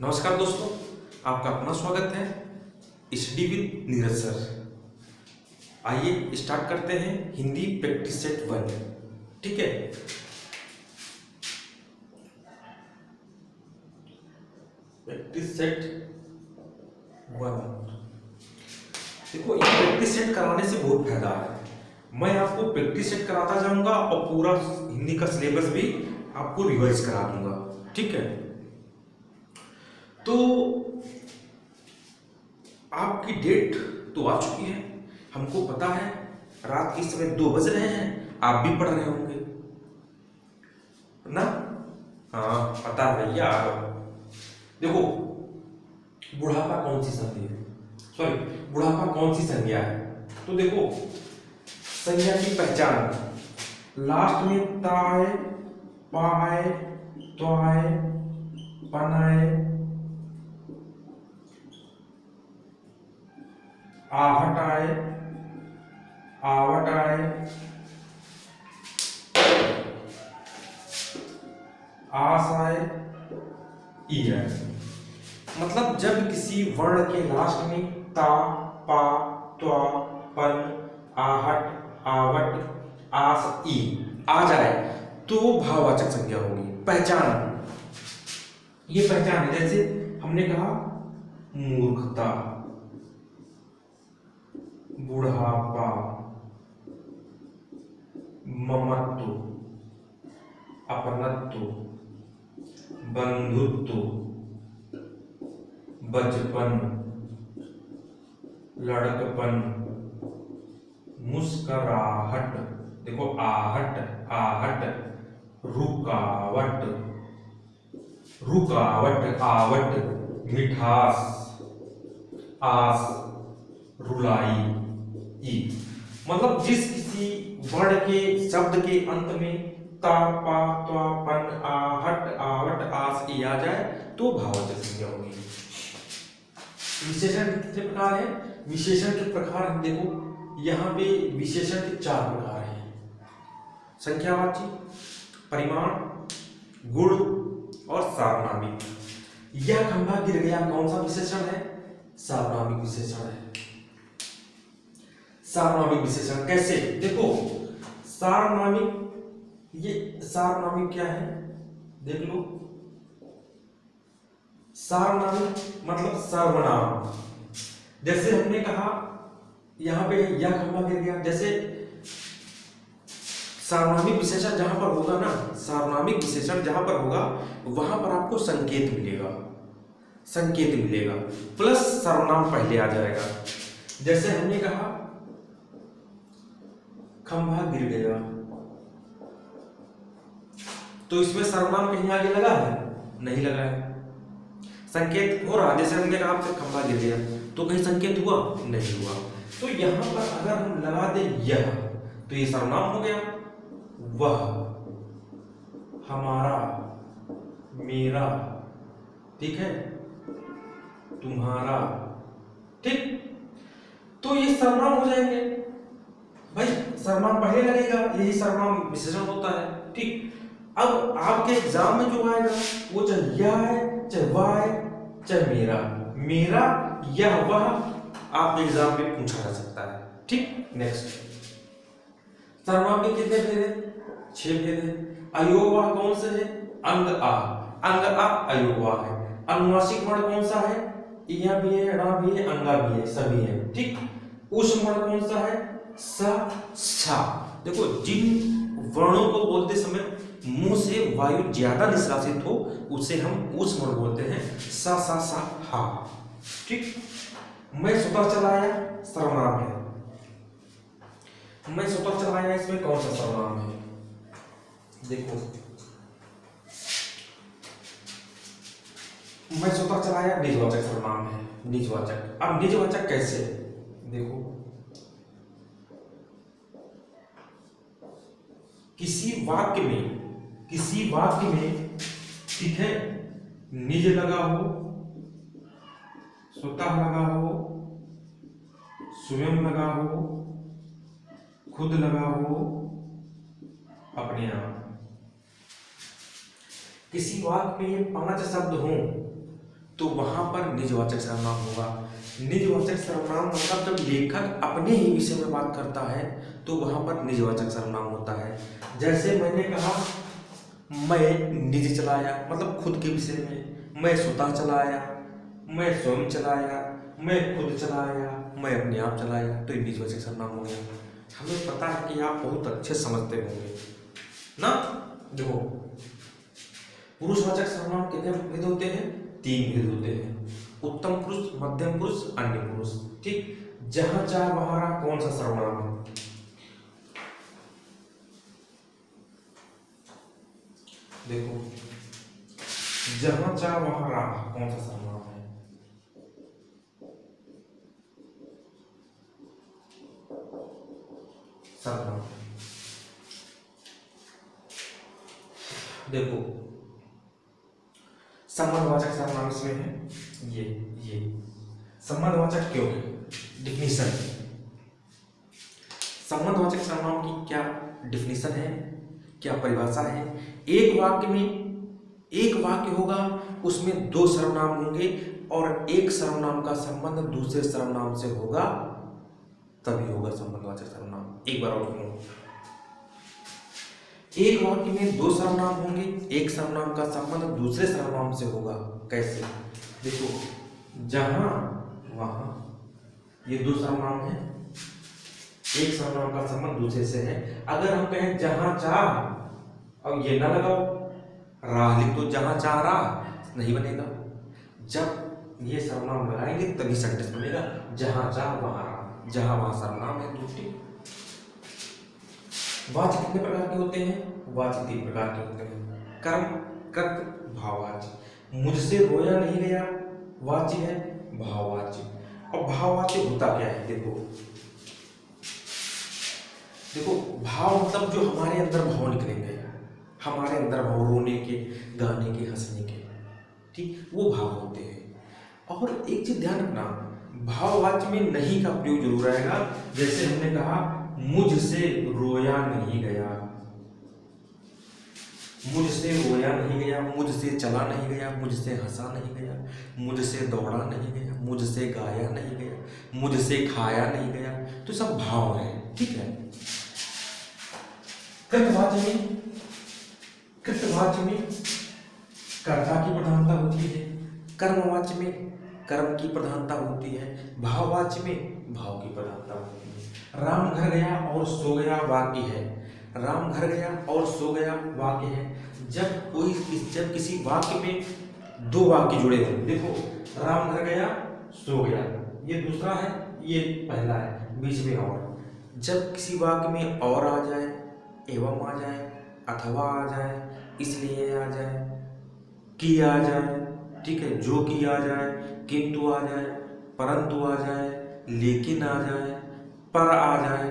नमस्कार दोस्तों, आपका अपना स्वागत है स्टडी विद नीरज सर। आइए स्टार्ट करते हैं हिंदी प्रैक्टिस सेट 1। ठीक है, प्रैक्टिस सेट 1। देखो, ये प्रैक्टिस सेट कराने से बहुत फायदा है। मैं आपको प्रैक्टिस सेट कराता जाऊंगा और पूरा हिंदी का सिलेबस भी आपको रिवाइज करा दूंगा। ठीक है, तो आपकी डेट तो आ चुकी है, हमको पता है रात के समय 2 बज रहे हैं, आप भी पढ़ रहे होंगे ना। हाँ, पता है भैया। देखो, बुढ़ापा कौन सी संधि है, बुढ़ापा कौन सी संज्ञा है। तो देखो, संज्ञा की पहचान लास्ट में ताए, पाए, त्वाए, पनाए, आहट आए, आवट आए, आस आए, ई आए। मतलब जब किसी वर्ण के लास्ट में ता, पा, त्वा, पन, आहट, आवट, आस, ई आ जाए तो भाववाचक संज्ञा होगी। पहचान, ये पहचान है। जैसे हमने कहा मूर्खता, बुढ़ापा, ममत्व, अपनत्व, बंधुत्व, बचपन, लड़कपन, मुस्कुराहट। देखो, आहट, आहट, रुकावट, रुकावट, आवट, मिठास, आस, रुलाई, ई। मतलब जिस किसी वर्ण के शब्द के अंत में ता, पा, त्वा, पन, आहट, आवट, आस, ई आ जाए तो भाववाचक संज्ञा होगी। विशेषण कितने प्रकार है? विशेषण के प्रकार हम देखो, यहाँ पे विशेषण के 4 प्रकार हैं: संख्यावाची, परिमाण, गुण और सार्वनामिक। यह खंभा गिर गया कौन सा विशेषण है? सार्वनामिक विशेषण है। सार्वनामिक विशेषण कैसे? देखो, सार्वनामिक, ये सार्वनामिक क्या है देख लो। सार्वनामिक मतलब सर्वनाम। जैसे हमने कहा यहां पे यह खंभा गिर गया, जैसे सार्वनामिक विशेषण जहां पर होगा ना, सार्वनामिक विशेषण जहां पर होगा वहां पर आपको संकेत मिलेगा, संकेत मिलेगा प्लस सर्वनाम पहले आ जाएगा। जैसे हमने कहा खंभा गिर गया, तो इसमें सर्वनाम कहीं आगे लगा है? नहीं लगा है, संकेत हो रहा। जैसे हमने कहा आपसे खंभा गिर गया, तो कहीं संकेत हुआ? नहीं हुआ। तो यहां पर अगर हम लगा दें यह, तो ये सर्वनाम हो गया। वह, हमारा, मेरा, ठीक है, तुम्हारा, ठीक, तो ये सर्वनाम हो जाएंगे। भाई सर्वनाम पहले लगेगा, यही सर्वनाम विशेषण होता है। ठीक, अब आपके एग्जाम में जो आएगा वो चाहे यह है, चाहे वह है, चाहे मेरा, मेरा, यह, वह, आपके एग्जाम में पूछा जा सकता है। ठीक, नेक्स्ट, सर्वनाम के कितने भेद हैं? 6 भेद हैं। अयोगवाह कौन से है? अंग आ, अंग आ अयोगवाह है। अनुनासिक वर्ण कौन सा है? इया भी है, ड़ा भी है, अंगा भी है, सभी है। ठीक, ऊष्म वर्ण कौन सा है? सा, सा। देखो, जिन वर्णों को बोलते समय मुंह से वायु ज्यादा निष्कासित हो उसे हम ऊष्म वर्ण बोलते हैं। सा, सा, सा, हा। ठीक, मैं स्वतः चलाया सर्वनाम है। मैं स्वतः चलाया, इसमें कौन सा सर्वनाम है? देखो, मैं स्वतः चलाया निजवाचक सर्वनाम है, निजवाचक। अब निजवाचक कैसे? देखो, किसी वाक्य में, ठीक है, निज लगा हो, स्वतः लगा हो, स्वयं लगा हो, खुद लगा हो, अपने आप। किसी वाक्य में ये 5 शब्द हों तो वहां पर निजवाचक सर्वनाम होगा। निजवाचक सर्वनाम मतलब जब लेखक अपने ही विषय में बात करता है तो वहां पर निजवाचक सर्वनाम होता है। जैसे मैंने कहा मैं निज चलाया, मतलब खुद के विषय में। मैं स्वतः चलाया, मैं स्वयं चलाया, मैं खुद चलाया, मैं अपने आप चलाया, तो ये निजवाचक सर्वनाम हो गया। हमें पता है कि आप बहुत अच्छे समझते होंगे ना। देखो पुरुषवाचक सर्वनाम कितने भेद होते हैं? 3 भेद होते हैं, उत्तम पुरुष, मध्यम पुरुष, अन्य पुरुष। ठीक, जहां चाह वहां रहा कौन सा सर्वनाम है? देखो जहां चाह वहां रहा कौन सा सर्वनाम है? सर्वनाम। देखो संबंधवाचक सर्वनाम इसमें है ये संबंधवाचक क्यों है? डिफिनीशन। संबंधवाचक सर्वनाम की क्या डिफिनीशन है, क्या परिभाषा है? एक वाक्य होगा, उसमें 2 सर्वनाम होंगे और एक सर्वनाम का संबंध दूसरे सर्वनाम से होगा, तभी होगा संबंधवाचक सर्वनाम। एक बार और सुनो, एक वाक्य में 2 सर्वनाम होंगे, एक सर्वनाम का संबंध दूसरे सर्वनाम से होगा। कैसे? देखो जहां वहां, ये 2 सर्वनाम है, एक सर्वनाम का संबंध दूसरे से है। अगर हम कहें जहां चाह, अब ये ना लगाओ, राह लिख दो, जहां चाह राह नहीं बनेगा। जब ये सर्वनाम लगाएंगे तभी सेंटेंस बनेगा। जहां चाह वहां राह, जहां वहां सर्वनाम है दूसरी। वाच्य कितने प्रकार के होते हैं? वाच्य 3 प्रकार के होते हैं, कर्म, कृत, भाववाच्य। मुझसे रोया नहीं गया वाच्य है भाववाच्य। और भाववाच्य होता क्या है? देखो भाव मतलब जो हमारे अंदर भाव निकलेंगे, हमारे अंदर भाव, रोने के, गाने के, हंसने के, ठीक, वो भाव होते हैं। और एक चीज ध्यान रखना, भाववाच्य में नहीं का प्रयोग जरूर आएगा। जैसे हमने कहा मुझसे रोया नहीं गया, मुझसे रोया नहीं गया, मुझसे चला नहीं गया, मुझसे हंसा नहीं गया, मुझसे दौड़ा नहीं गया, मुझसे गाया नहीं गया, मुझसे खाया नहीं गया, तो सब भाव है। ठीक है। कृतवाच्य में कर्ता की प्रधानता होती है, कर्मवाच्य में कर्म की प्रधानता होती है, भाववाच्य में भाव की प्रधानता होती है। राम घर गया और सो गया वाक्य है, राम घर गया और सो गया वाक्य है। जब किसी वाक्य में 2 वाक्य जुड़े हो, देखो राम घर गया सो गया, ये दूसरा है, ये पहला है, बीच में और। जब किसी वाक्य में और आ जाए, एवं आ जाए, अथवा आ जाए, इसलिए आ जाए, कि आ जाए, ठीक है, जो कि आ जाए, किंतु आ जाए, परंतु आ जाए, लेकिन आ जाए, पर आ जाए,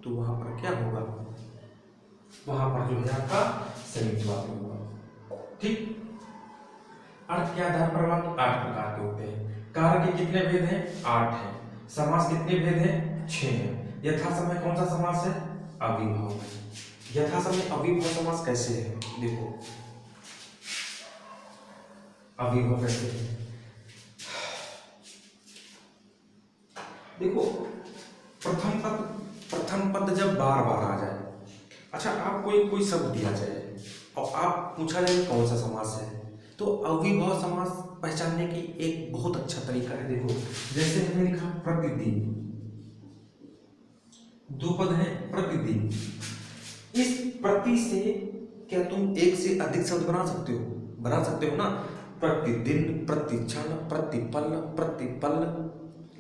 तो वहां पर क्या होगा? वहां पर जो है आपका संयुक्त वाक्य होगा। ठीक। अर्थ के आधार पर वाक्य 8 प्रकार के होते हैं। कारक के कितने भेद हैं? 8 हैं। समास कितने भेद हैं? 6 हैं। यथा समय कौन सा समास है? अविभाव है। यथा समय अविभाव समास कैसे है? देखो अविभाव कैसे है, देखो प्रथम पद जब बार बार आ जाए, अच्छा आप कोई शब्द दिया जाए और आप पूछा जाए कौन सा समास है, तो अविभाव समास पहचानने की एक बहुत अच्छा तरीका है। देखो जैसे हमने लिखा प्रतिदिन, 2 पद है प्रतिदिन, इस प्रति से क्या तुम एक से अधिक शब्द बना सकते हो? बना सकते हो ना। प्रतिदिन, प्रतिक्षण, प्रतिपल, प्रतिपल,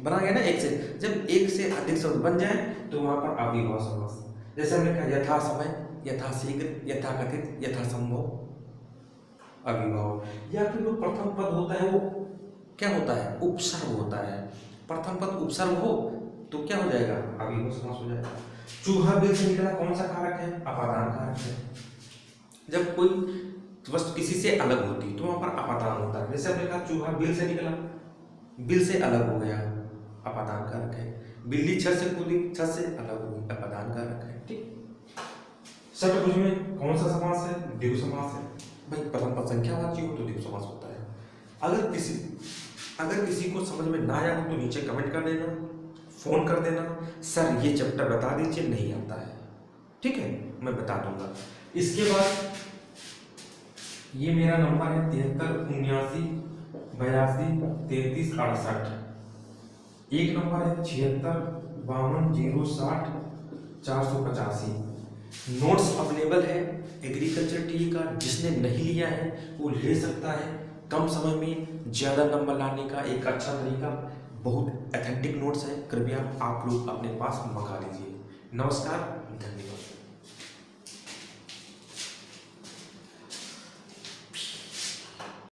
बना गया ना एक से। जब एक से अधिक शब्द बन जाए तो वहां पर अविभाव समास। जैसे हमने कहा यथा समय, यथा शीघ्र, यथा कथित, यथा संभव, अविभाव। या फिर जो प्रथम पद होता है वो क्या होता है? उपसर्ग होता है। प्रथम पद उपसर्ग हो तो क्या हो जाएगा? अविभाव समास हो जाएगा। चूहा बिल से निकला कौन सा कारक है? अपादान कारक है। जब कोई वस्तु किसी से अलग होती है तो वहां पर अपादान होता है। जैसे हमने कहा चूहा बिल से निकला, बिल से अलग हो गया, अपादान कारक है। बिल्ली छत से कूदी, छत से अलग हुई, अपादान कारक है। ठीक। षटभुज में कौन सा समास है? द्विगु समास है। भाई प्रथम पद संख्यावाची हो तो द्विगु समास होता है। अगर किसी को समझ में ना आया तो नीचे कमेंट कर देना, फोन कर देना, सर ये चैप्टर बता दीजिए, नहीं आता है, ठीक है, मैं बता दूंगा। इसके बाद ये मेरा नंबर है 73 79 82 33 68। एक नंबर है 76 52 060 485। नोट्स अवेलेबल है एग्रीकल्चर टी का, जिसने नहीं लिया है वो ले सकता है। कम समय में ज़्यादा नंबर लाने का एक अच्छा तरीका, बहुत ऑथेंटिक नोट्स है, कृपया आप लोग अपने पास मंगा लीजिए। नमस्कार, धन्यवाद।